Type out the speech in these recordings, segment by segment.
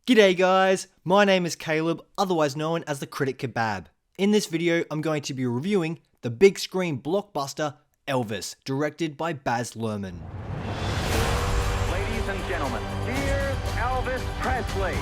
G'day guys, my name is Caleb, otherwise known as the Critic Kebab. In this video, I'm going to be reviewing the big screen blockbuster Elvis, directed by Baz Luhrmann. Ladies and gentlemen, here's Elvis Presley.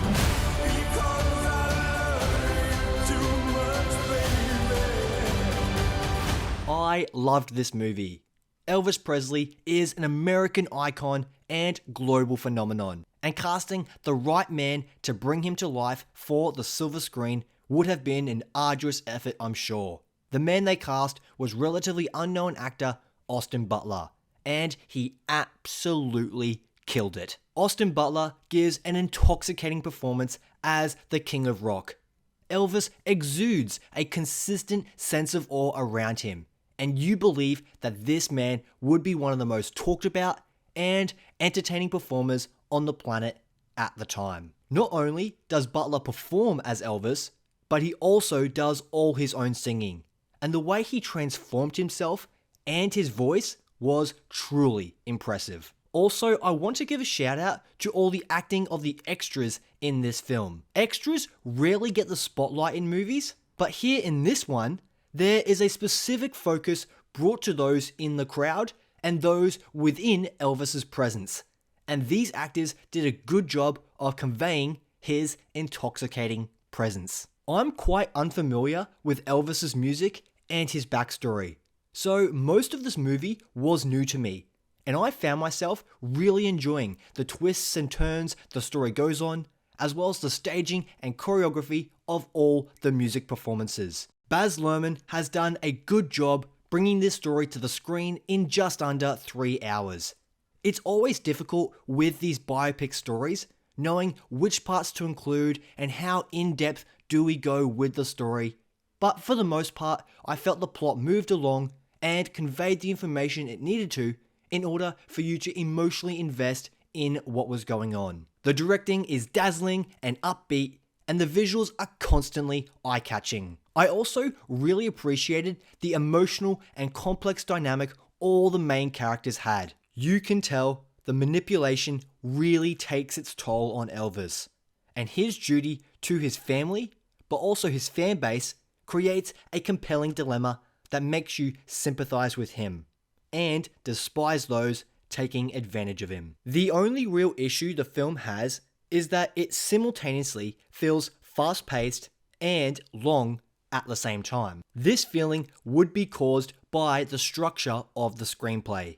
I loved this movie. Elvis Presley is an American icon and global phenomenon, and casting the right man to bring him to life for the silver screen would have been an arduous effort, I'm sure. The man they cast was relatively unknown actor Austin Butler, and he absolutely killed it. Austin Butler gives an intoxicating performance as the King of Rock. Elvis exudes a consistent sense of awe around him, and you believe that this man would be one of the most talked about and entertaining performers on the planet at the time. Not only does Butler perform as Elvis, but he also does all his own singing, and the way he transformed himself and his voice was truly impressive. Also, I want to give a shout out to all the acting of the extras in this film. Extras rarely get the spotlight in movies, but here in this one, there is a specific focus brought to those in the crowd and those within Elvis's presence. And these actors did a good job of conveying his intoxicating presence. I'm quite unfamiliar with Elvis's music and his backstory, so most of this movie was new to me, and I found myself really enjoying the twists and turns the story goes on, as well as the staging and choreography of all the music performances. Baz Luhrmann has done a good job bringing this story to the screen in just under 3 hours. It's always difficult with these biopic stories, knowing which parts to include and how in-depth do we go with the story. But for the most part, I felt the plot moved along and conveyed the information it needed to in order for you to emotionally invest in what was going on. The directing is dazzling and upbeat, and the visuals are constantly eye-catching. I also really appreciated the emotional and complex dynamic all the main characters had. You can tell the manipulation really takes its toll on Elvis, and his duty to his family, but also his fan base, creates a compelling dilemma that makes you sympathize with him and despise those taking advantage of him. The only real issue the film has is that it simultaneously feels fast-paced and long at the same time. This feeling would be caused by the structure of the screenplay.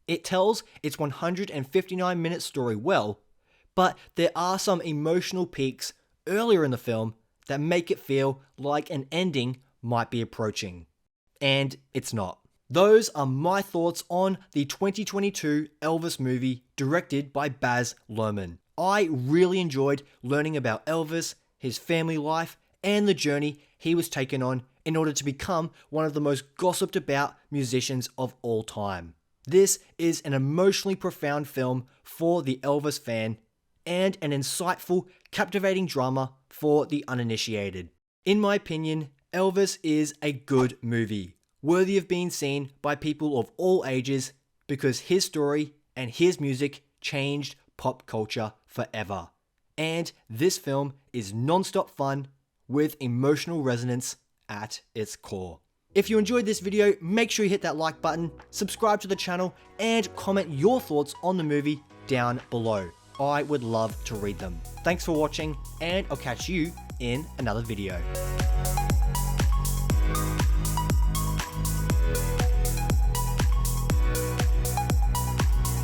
It tells its 159-minute story well, but there are some emotional peaks earlier in the film that make it feel like an ending might be approaching. And it's not. Those are my thoughts on the 2022 Elvis movie directed by Baz Luhrmann. I really enjoyed learning about Elvis, his family life, and the journey he was taken on in order to become one of the most gossiped about musicians of all time. This is an emotionally profound film for the Elvis fan and an insightful, captivating drama for the uninitiated. In my opinion, Elvis is a good movie, worthy of being seen by people of all ages because his story and his music changed pop culture forever. And this film is non-stop fun with emotional resonance at its core. If you enjoyed this video, make sure you hit that like button, subscribe to the channel, and comment your thoughts on the movie down below. I would love to read them. Thanks for watching, and I'll catch you in another video.